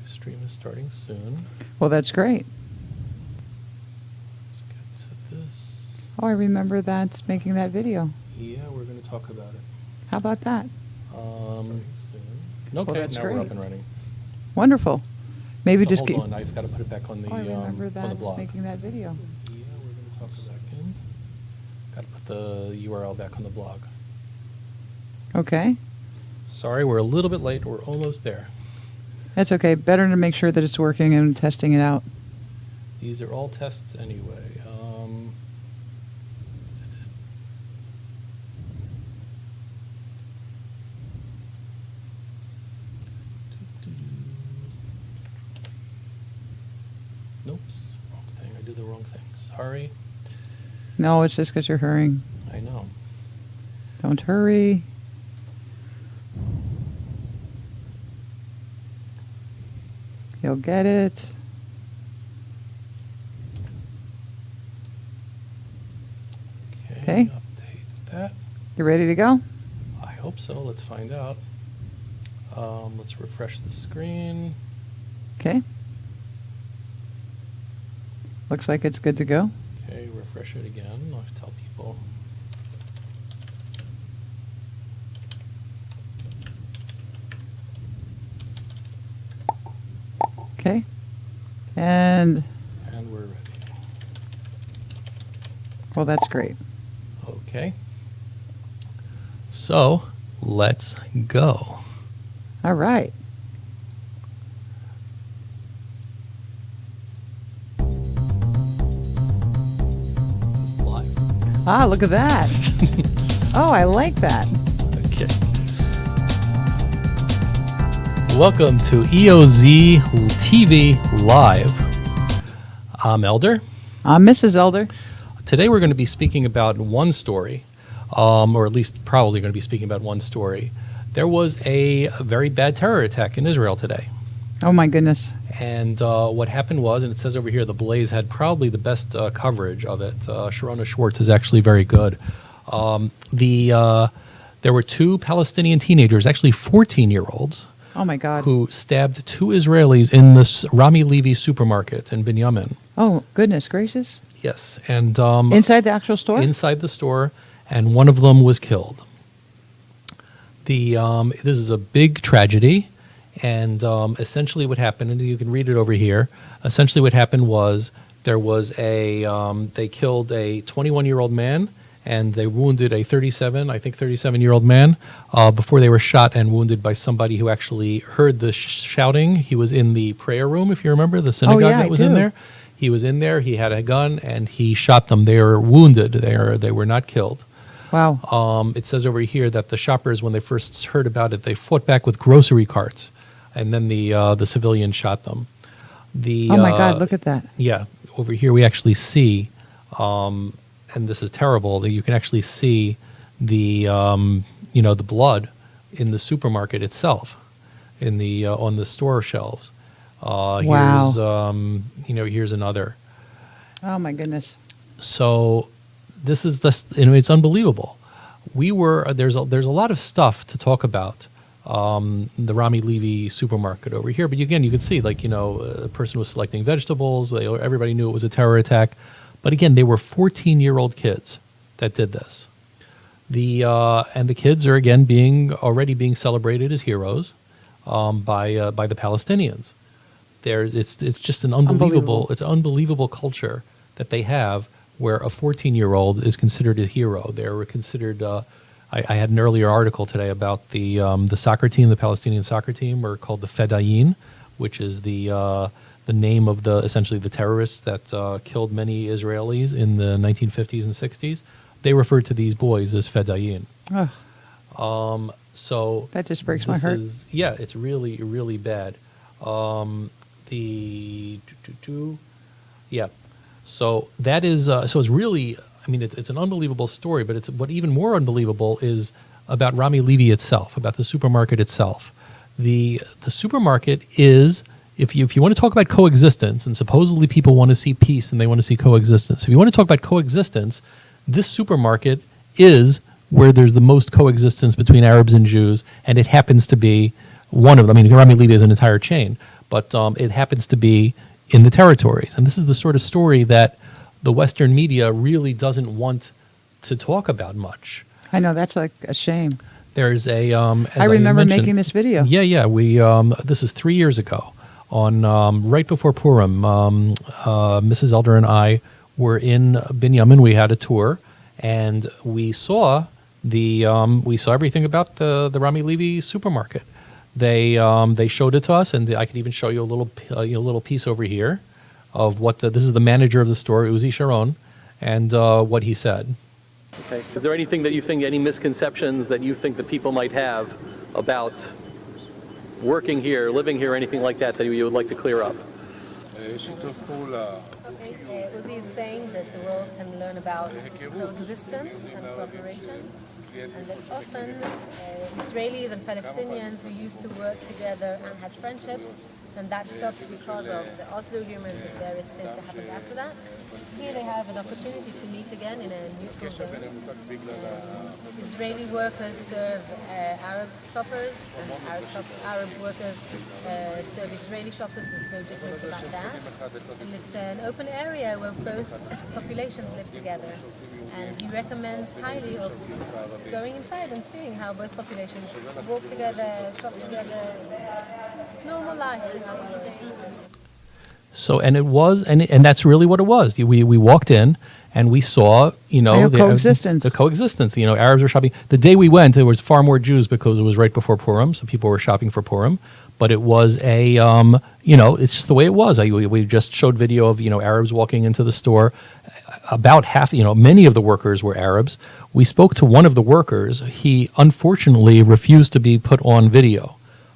stream is starting soon. Well, that's great. Let's get to this. Oh, I remember that, making that video. Yeah, we're going to talk about it. How about that? Starting soon. Okay, that's now great. we're up and running. Wonderful. Maybe So just hold on, I've got to put it back on the Oh, I remember on the that, blog. making that video. Yeah, we're going to talk a second. Got to put the URL back on the blog. Okay. Sorry, we're a little bit late. We're almost there. That's okay. Better to make sure that it's working and testing it out. These are all tests anyway. Nope, wrong thing. I did the wrong thing. Sorry. No, it's just because you're hurrying. I know. Don't hurry. You'll get it. Okay. Update that. You ready to go? I hope so. Let's find out. Let's refresh the screen. Okay. Looks like it's good to go. Okay, refresh it again. I'll have to tell people. Okay. And, And we're ready. well, that's great. Okay. So, let's go. All right. This is live. Ah, look at that. Oh, I like that. Okay. Welcome to EOZ TV Live. I'm Elder. I'm Mrs. Elder. Today we're going to be speaking about one story, or at least probably going to be speaking about one story. There was a very bad terror attack in Israel today. Oh, my goodness. And what happened was, and it says over here, the Blaze had probably the best coverage of it. Sharona Schwartz is actually very good. There were two Palestinian teenagers, actually 14-year-olds, Oh, my God. who stabbed two Israelis in the Rami Levy supermarket in Binyamin. Oh, goodness gracious. Yes, and Inside the actual store? inside the store, and one of them was killed. This is a big tragedy, and essentially what happened, and you can read it over here. Essentially, what happened was there was they killed a 21-year-old man, and they wounded a 37-year-old man before they were shot and wounded by somebody who actually heard the shouting. He was in the prayer room, if you remember, the synagogue yeah, that I was in do. there. He was in there. He had a gun, and he shot them. They were wounded. They were not killed. Wow. It says over here that the shoppers, when they first heard about it, they fought back with grocery carts, and then the civilian shot them. Oh, my God. Look at that. Yeah, over here we actually see, and this is terrible, that you can actually see the the blood in the supermarket itself, in the on the store shelves. Here's here's another. Oh, my goodness. So this is it's unbelievable. There's a lot of stuff to talk about the Rami Levy supermarket over here, but again, you can see a person was selecting vegetables. Everybody knew it was a terror attack, but again, they were 14-year-old kids that did this. And the kids are again already being celebrated as heroes by the Palestinians. It's just an unbelievable culture that they have, where a 14-year-old is considered a hero. They're considered. I had an earlier article today about the soccer team, the Palestinian soccer team, are called the Fedayeen, which is the name of essentially the terrorists that killed many Israelis in the 1950s and 60s. They refer to these boys as Fedayeen. Ugh. So That just breaks my heart. It's really, really bad. So that is so it's really, it's an unbelievable story, but it's what even more unbelievable is about Rami Levy itself, about the supermarket itself. The supermarket is, if you want to talk about coexistence, and supposedly people want to see peace and they want to see coexistence. If you want to talk about coexistence, this supermarket is where there's the most coexistence between Arabs and Jews, and it happens to be one of them. Rami Levy is an entire chain, but it happens to be in the territories. And this is the sort of story that the Western media really doesn't want to talk about much. I know, that's like a shame. There's a, as I remember mentioned- making this video. Yeah. We this is 3 years ago, on right before Purim. Mrs. Elder and I were in Binyamin. We had a tour, and we saw everything about the Rami Levy supermarket. They showed it to us, and I could even show you a little piece over here of what this is the manager of the store, Uzi Sharon, and what he said. Okay. Is there anything that you think, any misconceptions that you think that people might have about working here, living here, anything like that you would like to clear up? Uzi is saying that the world can learn about coexistence and cooperation, and that often Israelis and Palestinians who used to work together and had friendship, and that stopped because of the Oslo agreements and various things that happened after that. Here they have an opportunity to meet again in a neutral zone. Israeli workers serve Arab shoppers, and Arab workers serve Israeli shoppers. There's no difference about that. And it's an open area where both populations live together. And he recommends highly of going inside and seeing how both populations walk together, shop together, normal life, in other words. So, and it was, and that's really what it was. We walked in and we saw, the coexistence. The coexistence. Arabs were shopping. The day we went, there was far more Jews because it was right before Purim, so people were shopping for Purim. But it was it's just the way it was. We just showed video of, Arabs walking into the store. About half, many of the workers were Arabs. We spoke to one of the workers. He unfortunately refused to be put on video.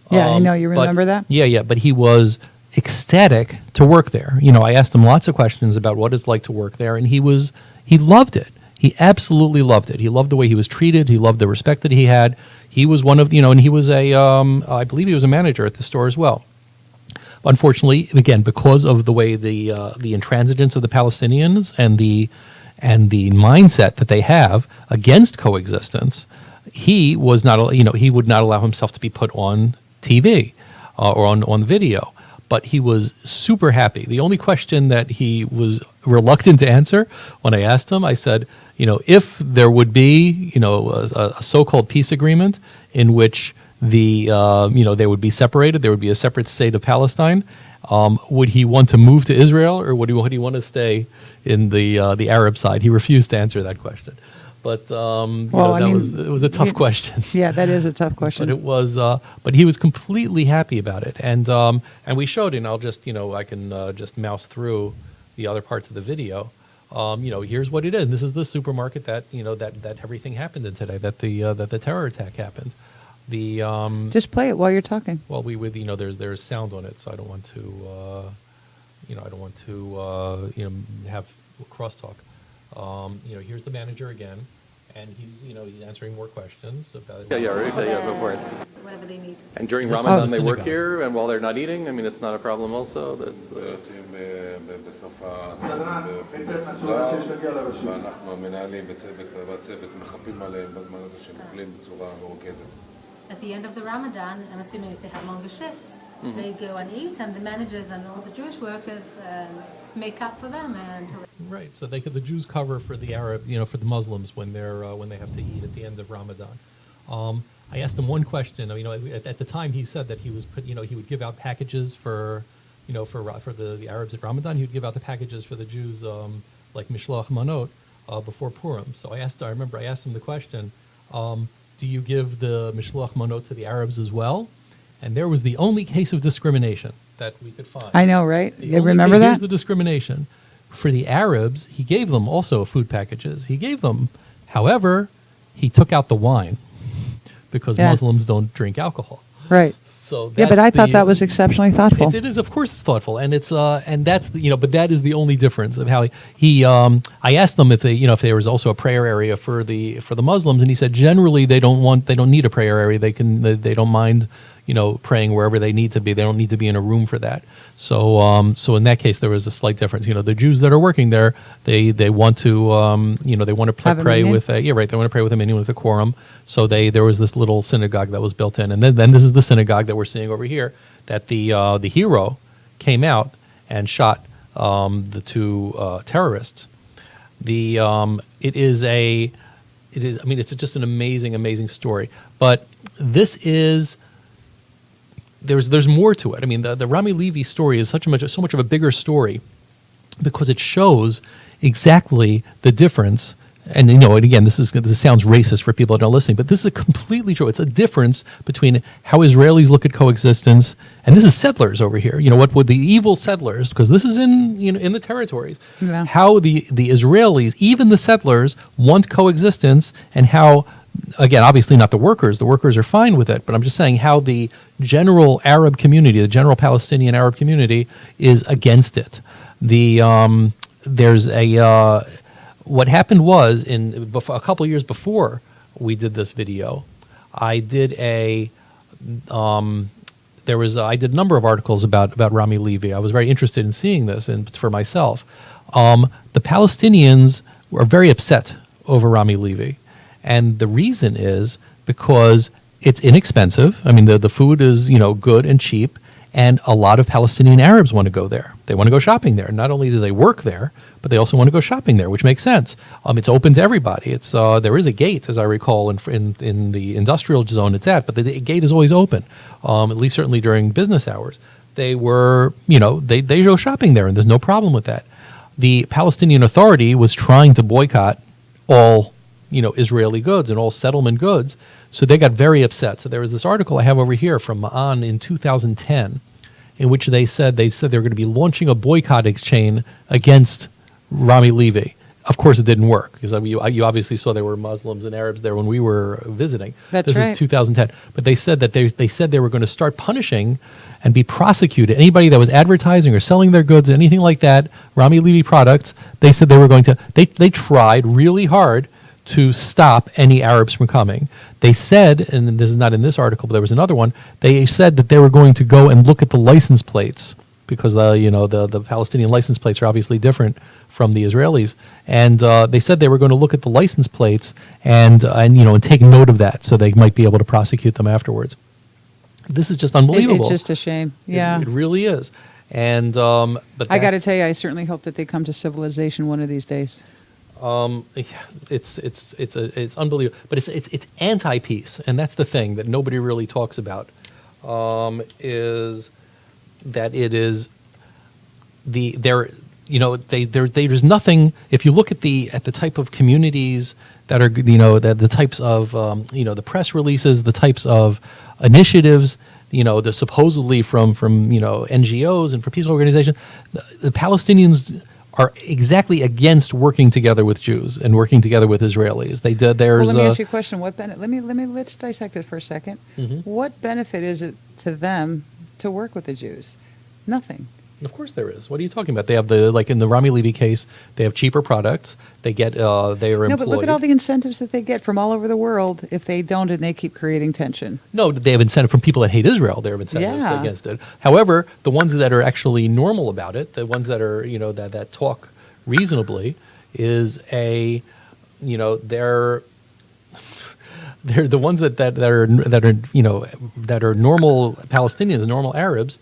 Yeah, I know. You remember that? Yeah. But he was ecstatic to work there. I asked him lots of questions about what it's like to work there, and he loved it. He absolutely loved it. He loved the way he was treated. He loved the respect that he had. He was one of, and he was I believe he was a manager at the store as well. Unfortunately, again, because of the way the intransigence of the Palestinians and the mindset that they have against coexistence, he was not, he would not allow himself to be put on TV or on video. But he was super happy. The only question that he was reluctant to answer when I asked him, I said, if there would be, a so-called peace agreement in which they would be separated, there would be a separate state of Palestine, would he want to move to Israel, or would he want to stay in the Arab side? He refused to answer that question. But it was a tough question. Yeah, that is a tough question. But it was, but he was completely happy about it, and we showed, and I'll just, I can just mouse through the other parts of the video. Here's what it is. This is the supermarket that that everything happened in today. That the terror attack happened. Just play it while you're talking. Well, we would, there's sound on it, so I don't want to, have crosstalk. Here's the manager again, and he's answering more questions about. Yeah, go for it. Whatever they need. And during Ramadan they work here, and while they're not eating, it's not a problem. Also, that's. בסוף הסדר ואנחנו המנהלים והצוות מחפים עליהם בזמן הזה שהם אוכלים בצורה מרוכזת. At the end of the Ramadan, I'm assuming if they have longer shifts, they go and eat, and the managers and all the Jewish workers make up for them. Right, so the Jews cover for the Arab, for the Muslims when they have to eat at the end of Ramadan. I asked him one question. At the time he said that he was he would give out packages for the Arabs at Ramadan. He would give out the packages for the Jews, like Mishloach Manot, before Purim. So I remember I asked him the question, do you give the Mishloach Manot to the Arabs as well? And there was the only case of discrimination that we could find. I know, right? You remember that? Here's the discrimination. For the Arabs, he gave them also food packages. He gave them, however, he took out the wine because Muslims don't drink alcohol. Right. So but I thought that was exceptionally thoughtful. It is, of course, it's thoughtful, and it's and that's but that is the only difference of how he. I asked them if if there was also a prayer area for the Muslims, and he said generally they don't need a prayer area. They don't mind praying wherever they need to be. They don't need to be in a room for that. So in that case, there was a slight difference. The Jews that are working there, they want to, they want to Have a pray minyan? with they want to pray with a minyan with a quorum. So there was this little synagogue that was built in, and then this is the synagogue that we're seeing over here that the hero came out and shot the two terrorists. It's just an amazing story. But there's more to it. I mean, the Rami Levy story is so much of a bigger story because it shows exactly the difference. And and again, this sounds racist for people that are listening, but this is completely true. It's a difference between how Israelis look at coexistence, and this is settlers over here. What would the evil settlers, because this is in the territories, Yeah. how the Israelis, even the settlers, want coexistence, and how, again, obviously not the workers. The workers are fine with it, but I'm just saying how the general Arab community, the general Palestinian Arab community, is against it. What happened was a couple years before we did this video, I did a number of articles about Rami Levy. I was very interested in seeing this and for myself. The Palestinians were very upset over Rami Levy, and the reason is because it's inexpensive. I mean, the food is good and cheap. And a lot of Palestinian Arabs want to go there. They want to go shopping there. Not only do they work there, but they also want to go shopping there, which makes sense. It's open to everybody. There is a gate, as I recall, in the industrial zone it's at, but the gate is always open, at least certainly during business hours. They go shopping there, and there's no problem with that. The Palestinian Authority was trying to boycott all Israeli goods and all settlement goods. So they got very upset. So there was this article I have over here from Ma'an in 2010 in which they said they were going to be launching a boycotting chain against Rami Levy. Of course, it didn't work because you obviously saw there were Muslims and Arabs there when we were visiting. This is 2010. But they said that they were going to start punishing and be prosecuted. Anybody that was advertising or selling their goods, anything like that, Rami Levy products, they said they were going to. They tried really hard to stop any Arabs from coming. They said, and this is not in this article, but there was another one, they said that they were going to go and look at the license plates because the Palestinian license plates are obviously different from the Israelis. And they said they were going to look at the license plates and take note of that so they might be able to prosecute them afterwards. This is just unbelievable. It's just a shame. Yeah. It really is. And but I got to tell you, I certainly hope that they come to civilization one of these days. It's unbelievable, but it's anti-peace, and that's the thing that nobody really talks about. Is that it is there's nothing. If you look at the type of communities that are the types of the press releases, the types of initiatives, the supposedly from NGOs and from peace organizations, the Palestinians are exactly against working together with Jews and working together with Israelis. Let me ask you a question. Let's dissect it for a second. Mm-hmm. What benefit is it to them to work with the Jews? Nothing. Of course there is. What are you talking about? They have in the Rami Levy case, they have cheaper products. They get they are employed. No, but look at all the incentives that they get from all over the world if they don't and they keep creating tension. No, they have incentive from people that hate Israel. They have incentives Yeah. against it. However, the ones that are actually normal about it, the ones that are that talk reasonably, is they're the ones that are normal Palestinians, normal Arabs,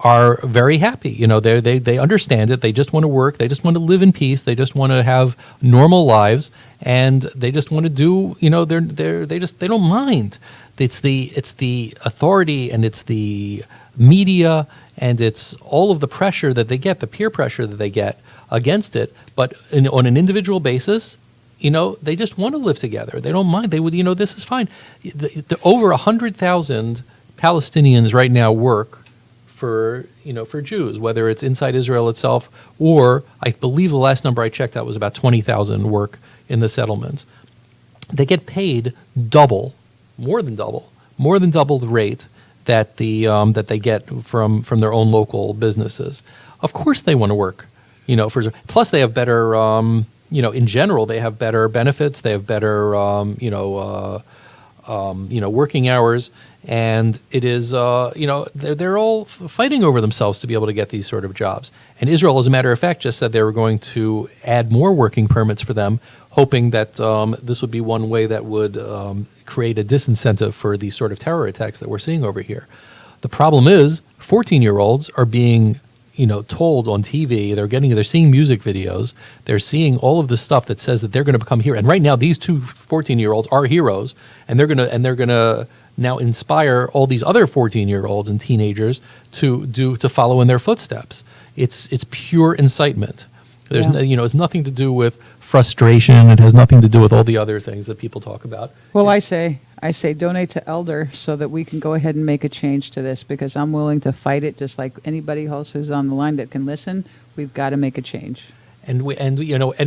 are very happy. They understand it. They just want to work. They just want to live in peace. They just want to have normal lives, and they just want to do. They don't mind. It's the authority, and it's the media, and it's all of the pressure that they get, the peer pressure that they get against it. But on an individual basis, they just want to live together. They don't mind. They would. This is fine. Over 100,000 Palestinians right now work for Jews, whether it's inside Israel itself or I believe the last number I checked out was about 20,000 work in the settlements. They get paid more than double the rate that that they get from their own local businesses. Of course, they want to work, plus they have better, in general they have better benefits. They have better, working hours, And it is, they're all fighting over themselves to be able to get these sort of jobs. And Israel, as a matter of fact, just said they were going to add more working permits for them, hoping that this would be one way that would create a disincentive for these sort of terror attacks that we're seeing over here. The problem is 14-year-olds are being told on TV, they're seeing music videos, they're seeing all of this stuff that says that they're going to become heroes. And right now, these two 14-year-olds are heroes, and they're going to now inspire all these other 14-year-olds and teenagers to follow in their footsteps. It's pure incitement. There's it's nothing to do with frustration. It has nothing to do with all the other things that people talk about. Well, I say donate to Elder so that we can go ahead and make a change to this, because I'm willing to fight it just like anybody else who's on the line that can listen. We've got to make a change. And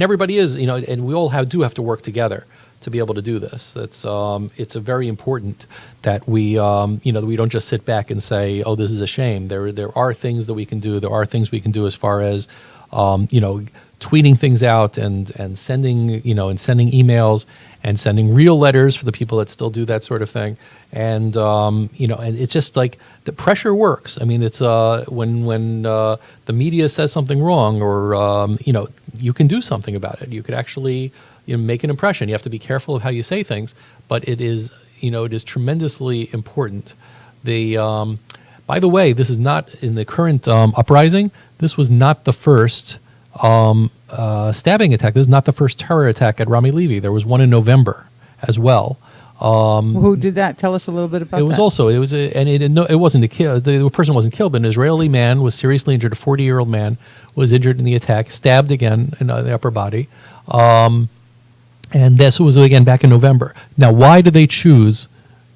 everybody is, and we all do have to work together to be able to do this. It's a very important that we that we don't just sit back and say, oh, this is a shame. There are things that we can do. There are things we can do as far as tweeting things out and sending emails and sending real letters for the people that still do that sort of thing. And and it's just like the pressure works. I mean, it's when the media says something wrong, or you can do something about it. You could actually make an impression. You have to be careful of how you say things, but it is tremendously important. By the way, this is not in the current uprising. This was not the first stabbing attack. This is not the first terror attack at Rami Levy. There was one in November as well. Who did that? Tell us a little bit about that. It wasn't a kill. The person wasn't killed, but an Israeli man was seriously injured. A 40-year-old man was injured in the attack, stabbed again in the upper body. And this was, again, back in November. Now, why do they choose,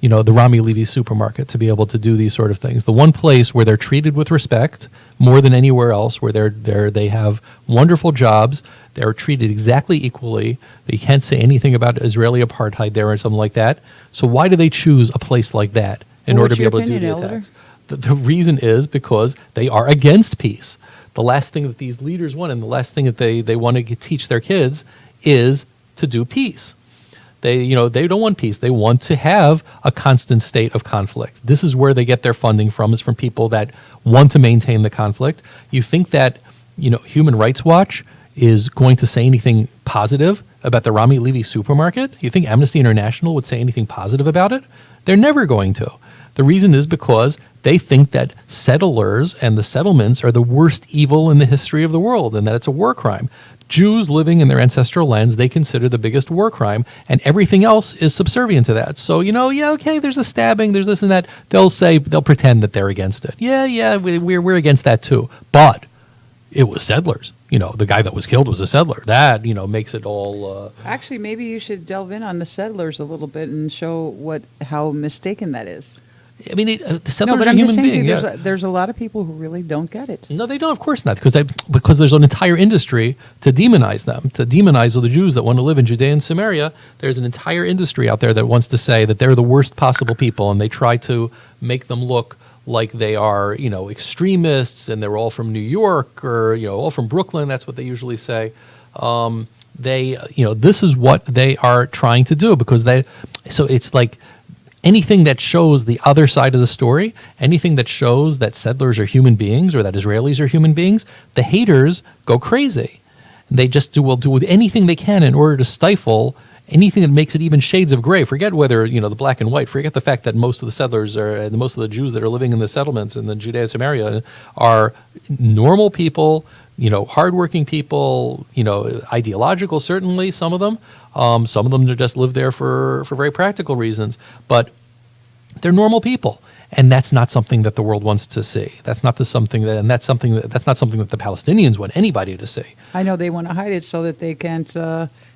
the Rami Levy supermarket to be able to do these sort of things? The one place where they're treated with respect more than anywhere else, where they have wonderful jobs, they're treated exactly equally. They can't say anything about Israeli apartheid there or something like that. So why do they choose a place like that in order to be able to do the attacks? The reason is because they are against peace. The last thing that these leaders want, and the last thing that they want to teach their kids, is to do peace. They don't want peace. They want to have a constant state of conflict. This is where they get their funding from, is from people that want to maintain the conflict. You think that, Human Rights Watch is going to say anything positive about the Rami Levy supermarket? You think Amnesty International would say anything positive about it? They're never going to. The reason is because they think that settlers and the settlements are the worst evil in the history of the world, and that it's a war crime. Jews living in their ancestral lands, they consider the biggest war crime, and everything else is subservient to that. So, okay, there's a stabbing, there's this and that. They'll pretend that they're against it. We're against that too. But it was settlers. The guy that was killed was a settler. That, makes it all... Actually, maybe you should delve in on the settlers a little bit and show how mistaken that is. I mean, the settlers are human beings. There's a lot of people who really don't get it. No, they don't. Of course not, because there's an entire industry to demonize them, to demonize all the Jews that want to live in Judea and Samaria. There's an entire industry out there that wants to say that they're the worst possible people, and they try to make them look like they are, extremists, and they're all from New York or all from Brooklyn. That's what they usually say. This is what they are trying to do, because so it's like. Anything that shows the other side of the story, anything that shows that settlers are human beings or that Israelis are human beings, the haters go crazy. They just will do anything they can in order to stifle anything that makes it even shades of gray. Forget whether, the black and white. Forget the fact that most of the settlers most of the Jews that are living in the settlements in the Judea and Samaria are normal people, hardworking people, ideological, certainly, some of them. Some of them just live there for very practical reasons, but they're normal people, and that's not something that the world wants to see. That's not that's not something that the Palestinians want anybody to see. I know they want to hide it so that they can't.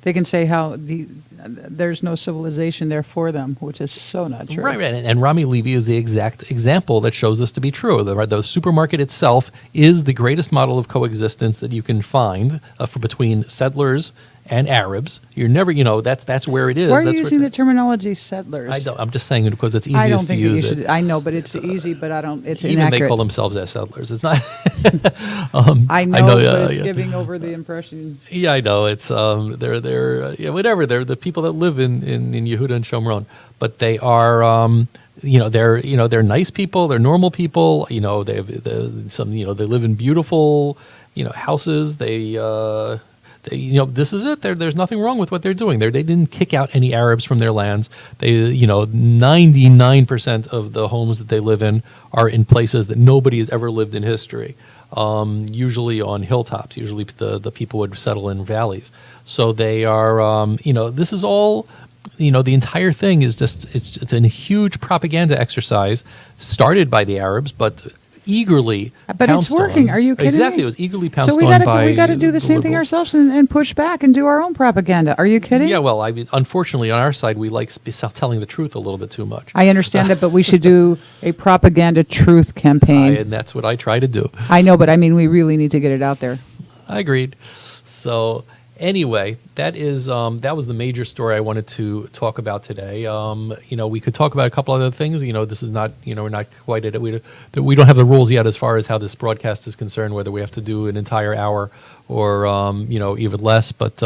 They can say how there's no civilization there for them, which is so not true. Right. And Rami Levy is the exact example that shows this to be true. The supermarket itself is the greatest model of coexistence that you can find between settlers and Arabs. You're never, that's where it is. Why are you using the terminology settlers? I'm just saying it because it's easiest to use it. I know, but it's easy, but I don't. It's even inaccurate. They call themselves as settlers. It's not. I know, but it's giving over the impression. Yeah, I know. It's they're whatever. They're the people that live in Yehuda and Shomron, but they are they're nice people, they're normal people. They have they live in beautiful houses. This is it. There's nothing wrong with what they're doing. They didn't kick out any Arabs from their lands. 99% of the homes that they live in are in places that nobody has ever lived in history. Usually on hilltops. Usually the people would settle in valleys. So they are, this is all, the entire thing is just, it's a huge propaganda exercise started by the Arabs, but eagerly But it's pounced working. on. Are you kidding Exactly. me? It was eagerly pounced So we on by got to do the same thing liberals. ourselves and push back and do our own propaganda. Are you kidding? Yeah, well, I mean, unfortunately, on our side, we like telling the truth a little bit too much. I understand that, but we should do a propaganda truth campaign. And that's what I try to do. I know, but I mean, we really need to get it out there. I agreed. So anyway, that was the major story I wanted to talk about today. We could talk about a couple other things. This is not, we're not quite at it. We don't have the rules yet as far as how this broadcast is concerned, whether we have to do an entire hour or, even less. But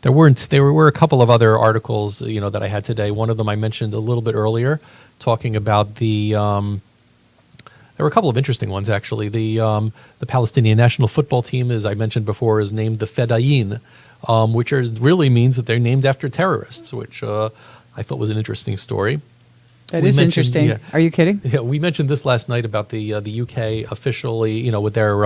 there were a couple of other articles, that I had today. One of them I mentioned a little bit earlier, talking about there were a couple of interesting ones, actually. The Palestinian national football team, as I mentioned before, is named the Fedayeen, which really means that they're named after terrorists, which I thought was an interesting story. That We is mentioned- interesting. yeah. Are you kidding? Yeah, we mentioned this last night about the UK officially, with their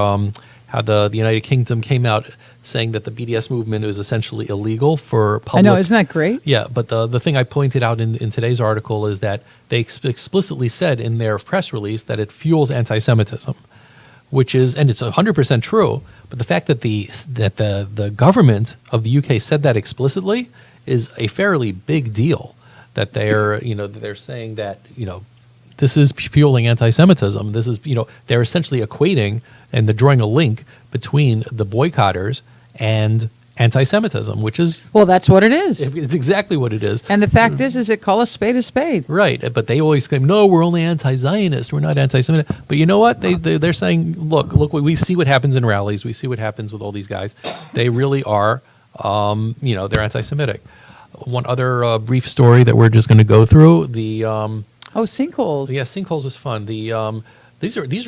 how the United Kingdom came out saying that the BDS movement is essentially illegal for public. I know. Isn't that great? Yeah, but the thing I pointed out in today's article is that they explicitly said in their press release that it fuels anti-Semitism, which is, and it's 100% true. But the fact that the government of the UK said that explicitly is a fairly big deal. That they're saying that this is fueling anti-Semitism. This is they're essentially equating and they're drawing a link between the boycotters and anti-Semitism, which is Well, that's what it is. it's exactly what it is. And the fact is it call a spade a spade. Right, but they always claim, no, we're only anti-Zionist, we're not anti-Semitic. But you know what? They're saying, look, we see what happens in rallies, we see what happens with all these guys. They really are, they're anti-Semitic. One other brief story that we're just going to go through, Sinkholes. yeah, sinkholes was fun. These are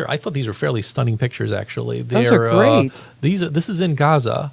I thought these were fairly stunning pictures, actually. Those are great. This is in Gaza.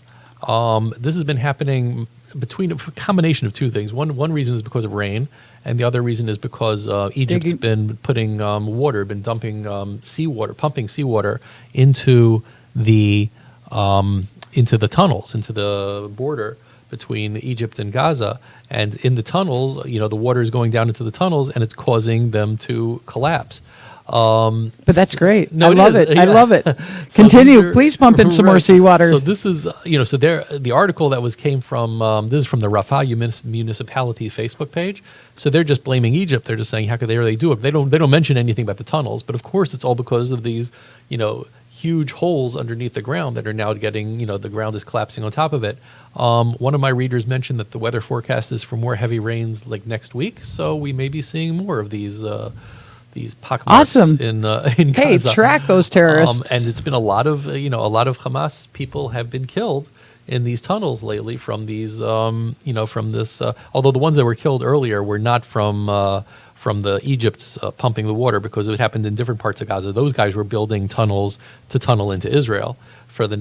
This has been happening between a combination of two things. One reason is because of rain, and the other reason is because Egypt's been putting been dumping seawater, pumping seawater into the tunnels, into the border between Egypt and Gaza. And in the tunnels, the water is going down into the tunnels, and it's causing them to collapse. But that's great. No, I it love is. it. Yeah. I love it. So Continue. these are- Please pump in some more Right. seawater. So this is, so the article that came from, this is from the Rafah municipality Facebook page. So they're just blaming Egypt. They're just saying, how could they do it? They don't mention anything about the tunnels, but of course it's all because of these, huge holes underneath the ground that are now getting, the ground is collapsing on top of it. One of my readers mentioned that the weather forecast is for more heavy rains like next week. So we may be seeing more of these pockmarks Awesome. in Hey, Gaza. track those terrorists. And it's been a lot of Hamas people have been killed in these tunnels lately from these, from this. Although the ones that were killed earlier were not from the Egypt's pumping the water, because it happened in different parts of Gaza. Those guys were building tunnels to tunnel into Israel for the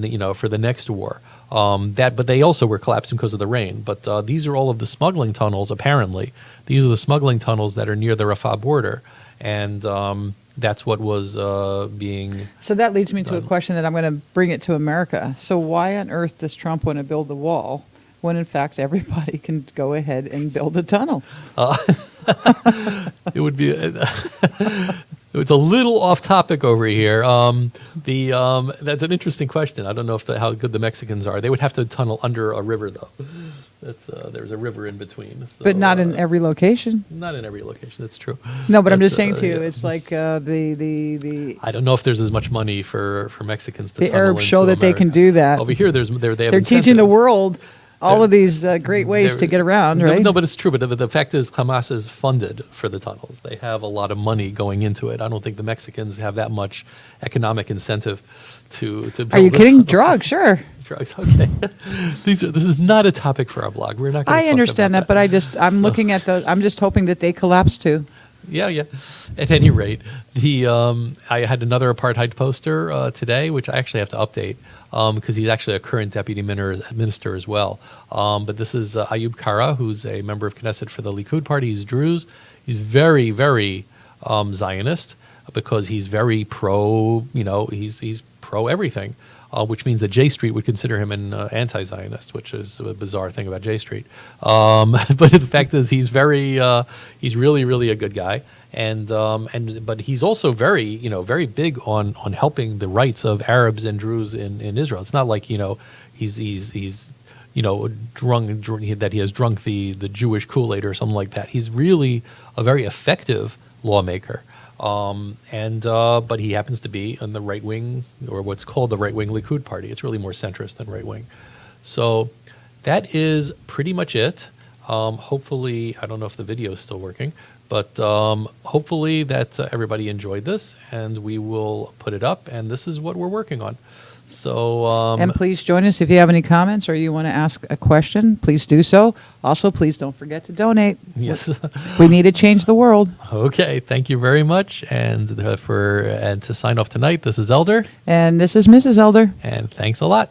next war. But they also were collapsing because of the rain. But these are all of the smuggling tunnels. Apparently, these are the smuggling tunnels that are near the Rafah border, and that's what was being. So that leads me to a question that I'm going to bring it to America. So why on earth does Trump want to build the wall when, in fact, everybody can go ahead and build a tunnel? It would be. It's a little off topic over here. That's an interesting question. I don't know how good the Mexicans are. They would have to tunnel under a river, though. There's a river in between. So, But not in every location. Not in every location. That's true. No, but I'm just But, saying to you, yeah. it's like the I don't know if there's as much money for Mexicans to the tunnel Arabs into show that they can America. do that. Over here, they have They're teaching the incentive. world all They're- of these great ways to get around, right? No, but it's true. But the fact is, Hamas is funded for the tunnels. They have a lot of money going into it. I don't think the Mexicans have that much economic incentive to build. Are you the kidding? tunnel. Drugs, sure. Drugs. Okay. This is not a topic for our blog. We're not. Going to I understand that, but I'm looking at I'm just hoping that they collapse too. Yeah. At any rate, I had another apartheid poster today, which I actually have to update because he's actually a current deputy minister as well. But this is Ayub Kara, who's a member of Knesset for the Likud party. He's Druze. He's very, very Zionist because he's very pro. He's pro everything. Which means that J Street would consider him an anti-Zionist, which is a bizarre thing about J Street. But the fact is, he's really, really a good guy, but he's also very big on helping the rights of Arabs and Druze in Israel. It's not like he's drunk that he has drunk the Jewish Kool-Aid or something like that. He's really a very effective lawmaker. But he happens to be on the right wing, or what's called the right wing Likud party. It's really more centrist than right wing. So that is pretty much it. Hopefully, I don't know if the video is still working, but hopefully that everybody enjoyed this, and we will put it up. And this is what we're working on. So and please join us if you have any comments or you want to ask a question. Please do so. Also, please don't forget to donate. Yes, we need to change the world. Okay, thank you very much. And to sign off tonight, this is Elder, and this is Mrs. Elder. And thanks a lot.